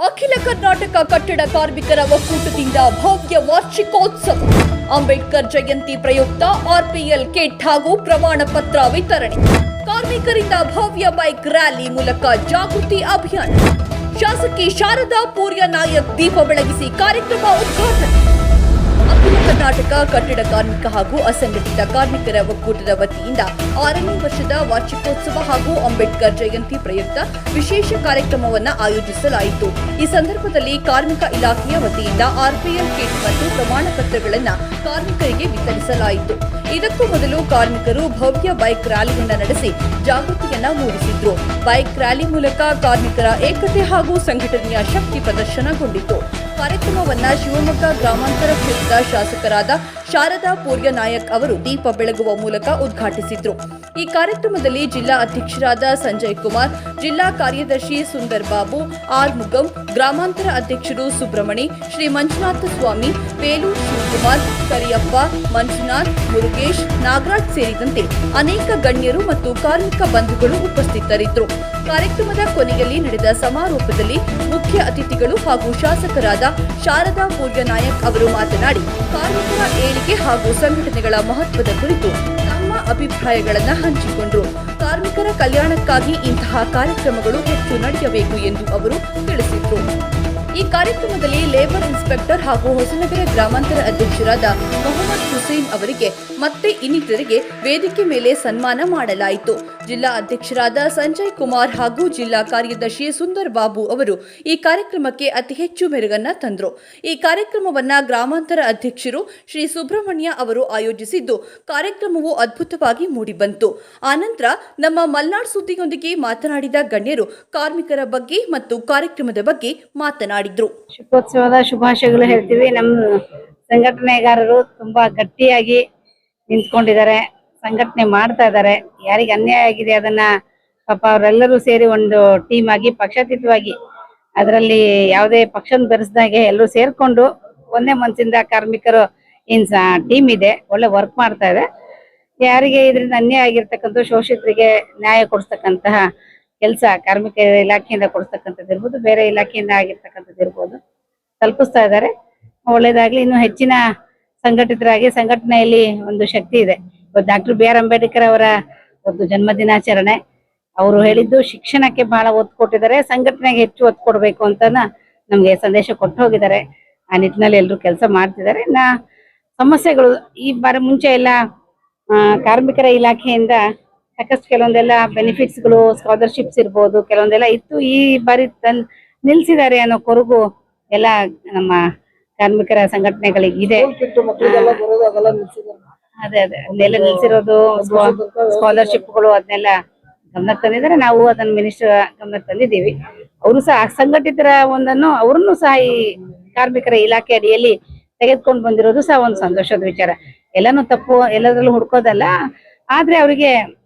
ಅಖಿಲ ಕರ್ನಾಟಕ ಕಟ್ಟಡ ಕಾರ್ಮಿಕರ ಒಕ್ಕೂಟದಿಂದ ಭವ್ಯ ವಾರ್ಷಿಕೋತ್ಸವ. ಅಂಬೇಡ್ಕರ್ ಜಯಂತಿ ಪ್ರಯುಕ್ತ ಆರ್ಪಿಎಲ್ ಕಿಟ್ ಹಾಗೂ ಪ್ರಮಾಣ ಪತ್ರ ವಿತರಣೆ. ಕಾರ್ಮಿಕರಿಂದ ಭವ್ಯ ಬೈಕ್ ರ್ಯಾಲಿ ಮೂಲಕ ಜಾಗೃತಿ ಅಭಿಯಾನ. ಶಾಸಕಿ ಶಾರದಾ ಪೂರ್ಯ ನಾಯಕ್ ದೀಪ ಬೆಳಗಿಸಿ ಕಾರ್ಯಕ್ರಮ ಉದ್ಘಾಟನೆ. ಅಖಿಲ ಕರ್ನಾಟಕ ಕಟ್ಟಡ ಕಾರ್ಮಿಕ ಹಾಗೂ ಅಸಂಘಟಿತ ಕಾರ್ಮಿಕರ ಒಕ್ಕೂಟದ ವತಿಯಿಂದ 6ನೇ ವರ್ಷದ ವಾರ್ಷಿಕೋತ್ಸವ ಹಾಗೂ ಅಂಬೇಡ್ಕರ್ ಜಯಂತಿ ಪ್ರಯುಕ್ತ ವಿಶೇಷ ಕಾರ್ಯಕ್ರಮವನ್ನು ಆಯೋಜಿಸಲಾಯಿತು. ಈ ಸಂದರ್ಭದಲ್ಲಿ ಕಾರ್ಮಿಕ ಇಲಾಖೆಯ ವತಿಯಿಂದ ಆರ್ಪಿಎಲ್ ಕಿಟ್ ಮತ್ತು ಪ್ರಮಾಣ ಪತ್ರಗಳನ್ನು ಕಾರ್ಮಿಕರಿಗೆ ವಿತರಿಸಲಾಯಿತು. ಇದಕ್ಕೂ ಮೊದಲು ಕಾರ್ಮಿಕರು ಭವ್ಯ ಬೈಕ್ ರ್ಯಾಲಿಯನ್ನು ನಡೆಸಿ ಜಾಗೃತಿಯನ್ನ ಮೂಡಿಸಿದ್ರು. ಬೈಕ್ ರ್ಯಾಲಿ ಮೂಲಕ ಕಾರ್ಮಿಕರ ಏಕತೆ ಹಾಗೂ ಸಂಘಟನೆಯ ಶಕ್ತಿ ಪ್ರದರ್ಶನಗೊಂಡಿತು. ಕಾರ್ಯಕ್ರಮವನ್ನ ಶಿವಮೊಗ್ಗ ಗ್ರಾಮಾಂತರ ಕ್ಷೇತ್ರದ ಶಾಸಕರಾದ ಶಾರದಾ ಪೂರ್ಯ ನಾಯಕ್ ಅವರು ದೀಪ ಬೆಳಗುವ ಮೂಲಕ ಉದ್ಘಾಟಿಸಿದ್ರು. ಈ ಕಾರ್ಯಕ್ರಮದಲ್ಲಿ ಜಿಲ್ಲಾ ಅಧ್ಯಕ್ಷರಾದ ಸಂಜಯ್ ಕುಮಾರ್, ಜಿಲ್ಲಾ ಕಾರ್ಯದರ್ಶಿ ಸುಂದರ್ ಬಾಬು, ಆರ್ ಮುಗಂ, ಗ್ರಾಮಾಂತರ ಅಧ್ಯಕ್ಷರು ಸುಬ್ರಮಣಿ, ಶ್ರೀ ಮಂಜುನಾಥ ಸ್ವಾಮಿ, ಬೇಲೂರು ಶಿವಕುಮಾರ್, ಕರಿಯಪ್ಪ, ಮಂಜುನಾಥ್, ಮುರುಗೇಶ್, ನಾಗರಾಜ್ ಸೇರಿದಂತೆ ಅನೇಕ ಗಣ್ಯರು ಮತ್ತು ಕಾರ್ಮಿಕ ಬಂಧುಗಳು ಉಪಸ್ಥಿತರಿದ್ದರು. ಕಾರ್ಯಕ್ರಮದ ಕೊನೆಯಲ್ಲಿ ನಡೆದ ಸಮಾರೋಪದಲ್ಲಿ ಮುಖ್ಯ ಅತಿಥಿಗಳು ಹಾಗೂ ಶಾಸಕರಾದ ಶಾರದಾ ಪೂರ್ಯ ನಾಯಕ್ ಅವರು ಮಾತನಾಡಿ ಕಾರ್ಮಿಕರ ಏಳಿಗೆ ಹಾಗೂ ಸಂಘಟನೆಗಳ ಮಹತ್ವದ ಕುರಿತು ತಮ್ಮ ಅಭಿಪ್ರಾಯಗಳನ್ನು ಹಂಚಿಕೊಂಡರು. ಕಾರ್ಮಿಕರ ಕಲ್ಯಾಣಕ್ಕಾಗಿ ಇಂತಹ ಕಾರ್ಯಕ್ರಮಗಳು ಹೆಚ್ಚು ನಡೆಯಬೇಕು ಎಂದು ಅವರು ತಿಳಿಸಿದರು. ಈ ಕಾರ್ಯಕ್ರಮದಲ್ಲಿ ಲೇಬರ್ ಇನ್ಸ್ಪೆಕ್ಟರ್ ಹಾಗೂ ಹೊಸನಗರ ಗ್ರಾಮಾಂತರ ಅಧ್ಯಕ್ಷರಾದ ಮೊಹಮ್ಮದ್ ಹುಸೇನ್ ಅವರಿಗೆ ಮತ್ತೆ ಇನ್ನಿತರಿಗೆ ವೇದಿಕೆ ಮೇಲೆ ಸನ್ಮಾನ ಮಾಡಲಾಯಿತು. ಜಿಲ್ಲಾ ಅಧ್ಯಕ್ಷರಾದ ಸಂಜಯ್ ಕುಮಾರ್ ಹಾಗೂ ಜಿಲ್ಲಾ ಕಾರ್ಯದರ್ಶಿ ಸುಂದರ್ ಬಾಬು ಅವರು ಈ ಕಾರ್ಯಕ್ರಮಕ್ಕೆ ಅತಿ ಹೆಚ್ಚು ಮೆರುಗನ್ನ ತಂದರು. ಈ ಕಾರ್ಯಕ್ರಮವನ್ನ ಗ್ರಾಮಾಂತರ ಅಧ್ಯಕ್ಷರು ಶ್ರೀ ಸುಬ್ರಹ್ಮಣ್ಯ ಅವರು ಆಯೋಜಿಸಿದ್ದು ಕಾರ್ಯಕ್ರಮವು ಅದ್ಭುತವಾಗಿ ಮೂಡಿಬಂತು. ಆನಂತರ ನಮ್ಮ ಮಲ್ನಾಡ್ ಸುದ್ದಿಯೊಂದಿಗೆ ಮಾತನಾಡಿದ ಗಣ್ಯರು ಕಾರ್ಮಿಕರ ಬಗ್ಗೆ ಮತ್ತು ಕಾರ್ಯಕ್ರಮದ ಬಗ್ಗೆ ಮಾತನಾಡಿದ್ರು. ಶಿಲ್ಪೋತ್ಸವದ ಶುಭಾಶಯಗಳು ಹೇಳ್ತೀವಿ. ನಮ್ಮ ಸಂಘಟನೆಗಾರರು ತುಂಬಾ ಗಟ್ಟಿಯಾಗಿ ನಿಂತ್ಕೊಂಡಿದ್ದಾರೆ, ಸಂಘಟನೆ ಮಾಡ್ತಾ ಇದ್ದಾರೆ. ಯಾರಿಗೆ ಅನ್ಯಾಯ ಆಗಿದೆ ಅದನ್ನ ಪಾಪ ಅವರೆಲ್ಲರೂ ಸೇರಿ ಒಂದು ಟೀಮ್ ಆಗಿ ಪಕ್ಷಾತೀತವಾಗಿ ಅದರಲ್ಲಿ ಯಾವುದೇ ಪಕ್ಷನ ಬೆರೆಸ್ದಾಗೆ ಎಲ್ಲರೂ ಸೇರ್ಕೊಂಡು ಒಂದೇ ಮನಸ್ಸಿಂದ ಕಾರ್ಮಿಕರು ಟೀಮ್ ಇದೆ, ಒಳ್ಳೆ ವರ್ಕ್ ಮಾಡ್ತಾ ಇದೆ. ಯಾರಿಗೆ ಇದರಿಂದ ಅನ್ಯಾಯ ಆಗಿರ್ತಕ್ಕಂಥ ಶೋಷಿತರಿಗೆ ನ್ಯಾಯ ಕೊಡಿಸ್ತಕ್ಕಂತಹ ಕೆಲಸ ಕಾರ್ಮಿಕ ಇಲಾಖೆಯಿಂದ ಕೊಡಿಸ್ತಕ್ಕಂಥದ್ದು ಇರ್ಬೋದು, ಬೇರೆ ಇಲಾಖೆಯಿಂದ ಆಗಿರ್ತಕ್ಕಂಥದ್ದು ಇರ್ಬೋದು, ತಲುಪಿಸ್ತಾ ಇದ್ದಾರೆ. ಒಳ್ಳೇದಾಗ್ಲಿ. ಇನ್ನು ಹೆಚ್ಚಿನ ಸಂಘಟಿತರಾಗಿ ಸಂಘಟನೆಯಲ್ಲಿ ಒಂದು ಶಕ್ತಿ ಇದೆ. ಡಾಕ್ಟರ್ ಬಿ ಆರ್ ಅಂಬೇಡ್ಕರ್ ಅವರ ಒಂದು ಜನ್ಮ ದಿನಾಚರಣೆ. ಅವರು ಹೇಳಿದ್ದು ಶಿಕ್ಷಣಕ್ಕೆ ಬಹಳ ಒತ್ತು ಕೊಟ್ಟಿದ್ದಾರೆ, ಸಂಘಟನೆಗೆ ಹೆಚ್ಚು ಒತ್ತು ಕೊಡಬೇಕು ಅಂತ ನಮ್ಗೆ ಸಂದೇಶ ಕೊಟ್ಟು ಹೋಗಿದ್ದಾರೆ. ಆ ನಿಟ್ಟಿನಲ್ಲಿ ಎಲ್ಲರೂ ಕೆಲಸ ಮಾಡ್ತಿದ್ದಾರೆ. ಸಮಸ್ಯೆಗಳು ಈ ಬಾರಿ ಮುಂಚೆ ಎಲ್ಲ ಕಾರ್ಮಿಕರ ಇಲಾಖೆಯಿಂದ ಸಾಕಷ್ಟು ಕೆಲವೊಂದೆಲ್ಲ ಬೆನಿಫಿಟ್ಸ್ಗಳು, ಸ್ಕಾಲರ್ಶಿಪ್ಸ್ ಇರ್ಬೋದು, ಕೆಲವೊಂದೆಲ್ಲ ಇತ್ತು. ಈ ಬಾರಿ ನಿಲ್ಸಿದ್ದಾರೆ ಅನ್ನೋ ಕೊರಗು ಎಲ್ಲ ನಮ್ಮ ಕಾರ್ಮಿಕರ ಸಂಘಟನೆಗಳಿಗೆ ಇದೆ. ಅದೇ ಅದನ್ನೆಲ್ಲ ನಿಲ್ಸಿರೋದು, ಸ್ಕಾಲರ್ಶಿಪ್ಗಳು ಅದನ್ನೆಲ್ಲ ಗಮನಕ್ಕೆ ತಂದಿದ್ದಾರೆ. ನಾವು ಅದನ್ನ ಮಿನಿಸ್ಟರ್ ಗಮನಕ್ಕೆ ತಂದಿದ್ದೀವಿ. ಅವರು ಸಹ ಸಂಘಟಿತರ ಒಂದನ್ನು ಅವ್ರನ್ನು ಸಹ ಈ ಕಾರ್ಮಿಕರ ಇಲಾಖೆ ಅಡಿಯಲ್ಲಿ ತೆಗೆದುಕೊಂಡು ಬಂದಿರೋದು ಸಹ ಒಂದು ಸಂತೋಷದ ವಿಚಾರ. ಎಲ್ಲಾನು ತಪ್ಪು ಎಲ್ಲದ್ರಲ್ಲೂ ಹುಡ್ಕೋದಲ್ಲ, ಆದ್ರೆ ಅವರಿಗೆ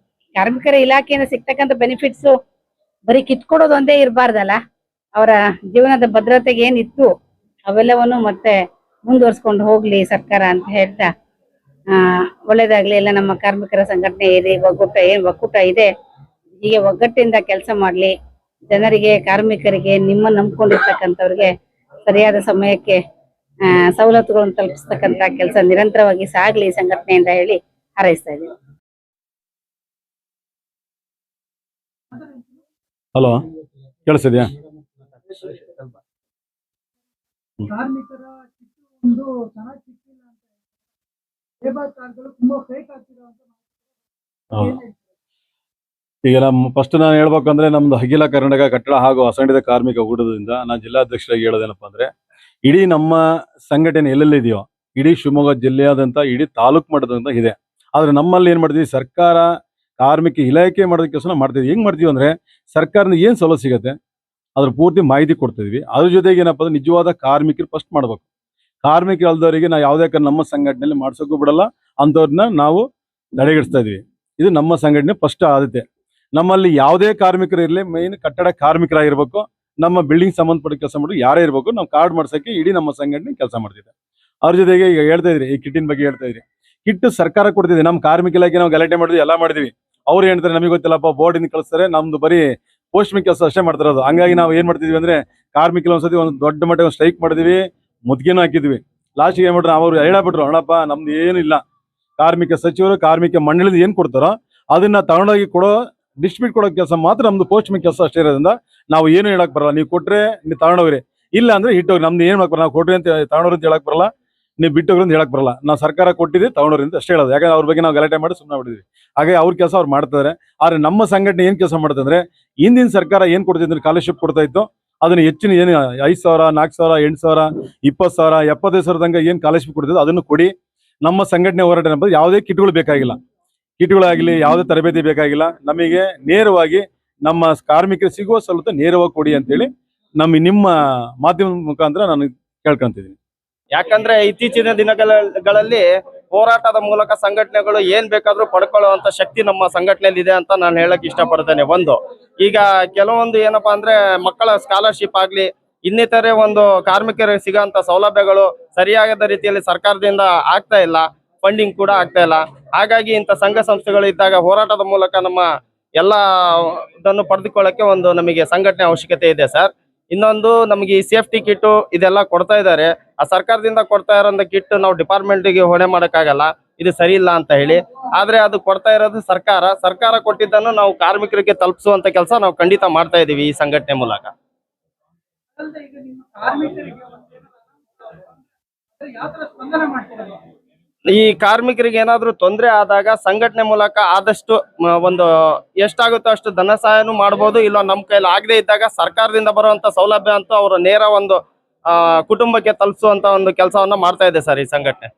ಕಾರ್ಮಿಕರ ಇಲಾಖೆಯಿಂದ ಸಿಗ್ತಕ್ಕಂಥ ಬೆನಿಫಿಟ್ಸ್ ಬರೀ ಕಿತ್ಕೊಡೋದು ಒಂದೇ ಇರಬಾರ್ದಲ್ಲ. ಅವರ ಜೀವನದ ಭದ್ರತೆಗೆ ಏನಿತ್ತು ಅವೆಲ್ಲವನ್ನು ಮತ್ತೆ ಮುಂದುವರ್ಸ್ಕೊಂಡು ಹೋಗ್ಲಿ ಸರ್ಕಾರ ಅಂತ ಹೇಳ್ತಾ ಒಳ್ಳೇದಾಗ್ಲಿ. ಎಲ್ಲ ನಮ್ಮ ಕಾರ್ಮಿಕರ ಸಂಘಟನೆ ಇದೆ, ಒಕ್ಕೂಟ ಇದೆ, ಹೀಗೆ ಒಗ್ಗಟ್ಟಿಂದ ಕೆಲಸ ಮಾಡ್ಲಿ. ಜನರಿಗೆ, ಕಾರ್ಮಿಕರಿಗೆ, ನಿಮ್ಮ ನಂಬ್ಕೊಂಡಿರ್ತಕ್ಕಂಥವ್ರಿಗೆ ಸರಿಯಾದ ಸಮಯಕ್ಕೆ ಸವಲತ್ತುಗಳನ್ನು ತಲುಪಿಸ್ತಕ್ಕಂಥ ಕೆಲಸ ನಿರಂತರವಾಗಿ ಸಾಗ್ಲಿ ಸಂಘಟನೆಯಿಂದ ಹೇಳಿ ಹಾರೈಸ್ತಾ ಇದ್ದೀವಿ. ಹಲೋ, ಕೇಳಿಸಿದ್ಯಾ? ಕಾರ್ಮಿಕರ ಒಂದು ಚೆನ್ನಾಗಿ ಸಿಕ್ಕಿಲ್ಲ ಅಂತ ಲೇಬರ್ ಕಾರ್ಡ್ಗಳು ತುಂಬಾ ಫೇಕ್ ಆಗ್ತಿರೋ ಅಂತ. ಈಗ ಫಸ್ಟ್ ನಾನು ಹೇಳ್ಬೇಕಂದ್ರೆ ನಮ್ದು ಅಖಿಲ ಕರ್ನಾಟಕ ಕಟ್ಟಡ ಹಾಗೂ ಅಸಂಘಟಿತ ಕಾರ್ಮಿಕ ಒಕ್ಕೂಟದಿಂದ ನಾನು ಜಿಲ್ಲಾಧ್ಯಕ್ಷರಾಗಿ ಹೇಳೋದೇನಪ್ಪ ಅಂದ್ರೆ, ಇಡೀ ನಮ್ಮ ಸಂಘಟನೆ ಎಲ್ಲೆಲ್ಲಿದೆಯೋ ಇಡೀ ಶಿವಮೊಗ್ಗ ಜಿಲ್ಲೆಯಾದಂತ ಇಡೀ ತಾಲೂಕು ಮಟ್ಟದಂತ ಇದೆ. ಆದ್ರೆ ನಮ್ಮಲ್ಲಿ ಏನ್ ಮಾಡ್ತೀವಿ, ಸರ್ಕಾರ ಕಾರ್ಮಿಕ ಇಲಾಖೆ ಮಾಡೋದ ಕೆಲಸ ಮಾಡ್ತೀವಿ. ಹೆಂಗ್ ಮಾಡ್ತೀವಿ ಅಂದ್ರೆ, ಸರ್ಕಾರದಿಂದ ಏನ್ ಸವಲತ್ತು ಸಿಗುತ್ತೆ ಅದ್ರ ಪೂರ್ತಿ ಮಾಹಿತಿ ಕೊಡ್ತಿದ್ವಿ. ಅದ್ರ ಜೊತೆಗೆ ಏನಪ್ಪ ಅಂದ್ರೆ ನಿಜವಾದ ಕಾರ್ಮಿಕರು ಫಸ್ಟ್ ಮಾಡ್ಬೇಕು. ಕಾರ್ಮಿಕರು ಅಲ್ದವರಿಗೆ ನಾವು ಯಾವುದೇ ನಮ್ಮ ಸಂಘಟನೆಯಲ್ಲಿ ಮಾಡ್ಸೋಕ್ಕೂ ಬಿಡಲ್ಲ, ಅಂಥವ್ರನ್ನ ನಾವು ನಡೆಗಡಿಸ್ತಾ ಇದೀವಿ. ಇದು ನಮ್ಮ ಸಂಘಟನೆ ಫಸ್ಟ್ ಆದ್ಯತೆ. ನಮ್ಮಲ್ಲಿ ಯಾವುದೇ ಕಾರ್ಮಿಕರು ಇರಲಿ, ಮೈನ್ ಕಟ್ಟಡ ಕಾರ್ಮಿಕರಾಗಿರ್ಬೇಕು, ನಮ್ಮ ಬಿಲ್ಡಿಂಗ್ ಸಂಬಂಧಪಟ್ಟ ಕೆಲಸ ಮಾಡೋದು ಯಾರೇ ಇರಬೇಕು, ನಾವು ಕಾರ್ಡ್ ಮಾಡ್ಸೋಕ್ಕೆ ಇಡೀ ನಮ್ಮ ಸಂಘಟನೆ ಕೆಲಸ ಮಾಡ್ತಿದೆ. ಅವ್ರ ಜೊತೆಗೆ ಈಗ ಹೇಳ್ತಾ ಇದ್ರಿ, ಈ ಕಿಟ್ಟಿನ ಬಗ್ಗೆ ಹೇಳ್ತಾ ಇದ್ರಿ. ಕಿಟ್ ಸರ್ಕಾರ ಕೊಡ್ತಿದೆ, ನಮ್ಮ ಕಾರ್ಮಿಕ ಇಲಾಖೆ ನಾವು ಗಲಾಟೆ ಮಾಡಿದ್ವಿ, ಎಲ್ಲ ಮಾಡಿದ್ವಿ. ಅವ್ರು ಹೇಳ್ತಾರೆ ನಮಗೆ ಗೊತ್ತಿಲ್ಲಪ್ಪ, ಬೋರ್ಡಿಂದ ಕಳಿಸ್ತಾರೆ, ನಮ್ದು ಬರೀ ಪೋಸ್ಟ್ ಕೆಲಸ ಅಷ್ಟೇ ಮಾಡ್ತಿರೋದು. ಹಂಗಾಗಿ ನಾವು ಏನ್ ಮಾಡ್ತಿದ್ವಿ ಅಂದ್ರೆ ಕಾರ್ಮಿಕರು ಒಂದ್ಸತಿ ಒಂದು ದೊಡ್ಡ ಮಟ್ಟ ಸ್ಟ್ರೈಕ್ ಮಾಡಿದ್ವಿ, ಮುದ್ಗೆನೂ ಹಾಕಿದ್ವಿ. ಲಾಸ್ಟ್ಗೆ ಏನ್ ಮಾಡ್ರು ಅವ್ರು ಹೇಳಬಿಟ್ರು, ಅಣ್ಣಪ್ಪ ನಮ್ದು ಏನಿಲ್ಲ, ಕಾರ್ಮಿಕ ಸಚಿವರು ಕಾರ್ಮಿಕ ಮಂಡಳಿಯಿಂದ ಏನ್ ಕೊಡ್ತಾರೋ ಅದನ್ನ ತಗೊಂಡೋಗಿ ಕೊಡೋ ಡಿಸ್ಟ್ರಿಬ್ಯೂಟ್ ಕೊಡೋ ಕೆಲಸ ಮಾತ್ರ ನಮ್ದು ಪೋಸ್ಟ್ ಕೆಲಸ ಅಷ್ಟೇ ಇರೋದ್ರಿಂದ ನಾವು ಏನು ಹೇಳಕ್ ಬರಲ್ಲ. ನೀವು ಕೊಟ್ರೆ ನೀವು ತಗೊಂಡೋಗ್ರಿ, ಇಲ್ಲ ಅಂದ್ರೆ ಇಟ್ಟೋಗ್ರಿ, ನಮ್ದು ಏನ್ ಮಾಡಕ್ ಬರಲ್ಲ. ನಾವು ಕೊಟ್ರಿ ಅಂತ ತಗೊಂಡೋಗ್ರಿ ಅಂತ ಹೇಳಕ್ ಬರಲ್ಲ, ನೀವು ಬಿಟ್ಟೋಗ್ರಿ ಅಂತ ಹೇಳಕ್ ಬರಲ್ಲ. ನಾವು ಸರ್ಕಾರ ಕೊಟ್ಟಿದ್ವಿ ತಗೊಂಡೋಗ್ರಿ ಅಂತ ಅಷ್ಟೇ ಹೇಳೋದು. ಯಾಕಂದ್ರೆ ಅವ್ರ ಬಗ್ಗೆ ನಾವು ಗಲಾಟೆ ಮಾಡಿ ಸುಮ್ಮನೆ ಬಿಟ್ಟಿದ್ವಿ. ಹಾಗೆ ಅವ್ರ ಕೆಲಸ ಅವ್ರು ಮಾಡ್ತಾರೆ. ಆದ್ರೆ ನಮ್ಮ ಸಂಘಟನೆ ಏನ್ ಕೆಲಸ ಮಾಡ್ತಂದ್ರೆ, ಹಿಂದಿನ ಸರ್ಕಾರ ಏನ್ ಕೊಡ್ತಿದ್ರೆ ಸ್ಕಾಲರ್ಶಿಪ್ ಕೊಡ್ತಾ ಇತ್ತು, ಅದನ್ನ ಹೆಚ್ಚಿನ ಏನು 5,000, 4,000, 8,000, 20,000, 75,000 ತನಕ ಏನ್ ಸ್ಕಾಲರ್ಶಿಪ್ ಕೊಡ್ತಿದ್ರು ಅದನ್ನು ಕೊಡಿ. ನಮ್ಮ ಸಂಘಟನೆ ಹೋರಾಟ ಏನಂದ್ರೆ ಯಾವುದೇ ಕಿಟ್ಗಳು ಬೇಕಾಗಿಲ್ಲ, ಕಿಟ್ಗಳಾಗಲಿ ಯಾವುದೇ ತರಬೇತಿ ಬೇಕಾಗಿಲ್ಲ, ನಮಗೆ ನೇರವಾಗಿ ನಮ್ಮ ಕಾರ್ಮಿಕರು ಸಿಗುವ ಸವಲತ್ತು ನೇರವಾಗಿ ಕೊಡಿ ಅಂತೇಳಿ ನಿಮ್ಮ ಮಾಧ್ಯಮದ ಮುಖಾಂತರ ನಾನು ಕೇಳ್ಕೊಂತಿದ್ದೀನಿ. ಯಾಕಂದ್ರೆ ಇತ್ತೀಚಿನ ದಿನಗಳಲ್ಲಿ ಹೋರಾಟದ ಮೂಲಕ ಸಂಘಟನೆಗಳು ಏನ್ ಬೇಕಾದ್ರೂ ಪಡ್ಕೊಳ್ಳುವಂತ ಶಕ್ತಿ ನಮ್ಮ ಸಂಘಟನೆಯಲ್ಲಿ ಇದೆ ಅಂತ ನಾನು ಹೇಳಕ್ ಇಷ್ಟಪಡ್ತೇನೆ. ಈಗ ಕೆಲವೊಂದು ಏನಪ್ಪಾ ಅಂದ್ರೆ ಮಕ್ಕಳ ಸ್ಕಾಲರ್ಶಿಪ್ ಆಗ್ಲಿ, ಇನ್ನಿತರೆ ಒಂದು ಕಾರ್ಮಿಕರಿಗೆ ಸಿಗೋಂತ ಸೌಲಭ್ಯಗಳು ಸರಿಯಾದ ರೀತಿಯಲ್ಲಿ ಸರ್ಕಾರದಿಂದ ಆಗ್ತಾ ಇಲ್ಲ, ಫಂಡಿಂಗ್ ಕೂಡ ಆಗ್ತಾ ಇಲ್ಲ. ಹಾಗಾಗಿ ಇಂಥ ಸಂಘ ಸಂಸ್ಥೆಗಳು ಇದ್ದಾಗ ಹೋರಾಟದ ಮೂಲಕ ನಮ್ಮ ಎಲ್ಲ ಇದನ್ನು ಪಡೆದುಕೊಳ್ಳಕ್ಕೆ ನಮಗೆ ಸಂಘಟನೆ ಅವಶ್ಯಕತೆ ಇದೆ ಸರ್. ಇನ್ನೊಂದು, ನಮಗೆ ಈ ಸೇಫ್ಟಿ ಕಿಟ್ ಇದೆಲ್ಲ ಕೊಡ್ತಾ ಇದ್ದಾರೆ. ಆ ಸರ್ಕಾರದಿಂದ ಕೊಡ್ತಾ ಇರೋಂಥ ಕಿಟ್ ನಾವು ಡಿಪಾರ್ಟ್ಮೆಂಟ್ಗೆ ಹೊಣೆ ಮಾಡಕ್ಕಾಗಲ್ಲ, ಇದು ಸರಿ ಇಲ್ಲ ಅಂತ ಹೇಳಿ. ಆದ್ರೆ ಅದು ಕೊಡ್ತಾ ಇರೋದು ಸರ್ಕಾರ ಕೊಟ್ಟಿದ್ದನ್ನು ನಾವು ಕಾರ್ಮಿಕರಿಗೆ ತಲುಪಿಸುವಂತ ಕೆಲಸ ನಾವು ಖಂಡಿತ ಮಾಡ್ತಾ ಇದೀವಿ ಈ ಸಂಘಟನೆ ಮೂಲಕ. ಈಗ ನಿಮ್ಮ ಕಾರ್ಮಿಕರಿಗೆ ಯಾವ ತರ ಸ್ಪಂದನೆ ಮಾಡ್ತೀರಾ? ಈ ಕಾರ್ಮಿಕರಿಗೆ ಏನಾದ್ರೂ ತೊಂದರೆ ಆದಾಗ ಸಂಘಟನೆ ಮೂಲಕ ಆದಷ್ಟು ಎಷ್ಟಾಗುತ್ತೋ ಅಷ್ಟು ಧನ ಸಹಾಯನೂ ಮಾಡಬಹುದು. ಇಲ್ಲ ನಮ್ಮ ಕೈಲಿ ಆಗದೆ ಇದ್ದಾಗ ಸರ್ಕಾರದಿಂದ ಬರುವಂತ ಸೌಲಭ್ಯ ಅಂತೂ ಅವರು ನೇರ ಕುಟುಂಬಕ್ಕೆ ತಲುಪಿಸುವಂತ ಕೆಲಸವನ್ನ ಮಾಡ್ತಾ ಇದೆ ಸರ್ ಈ ಸಂಘಟನೆ.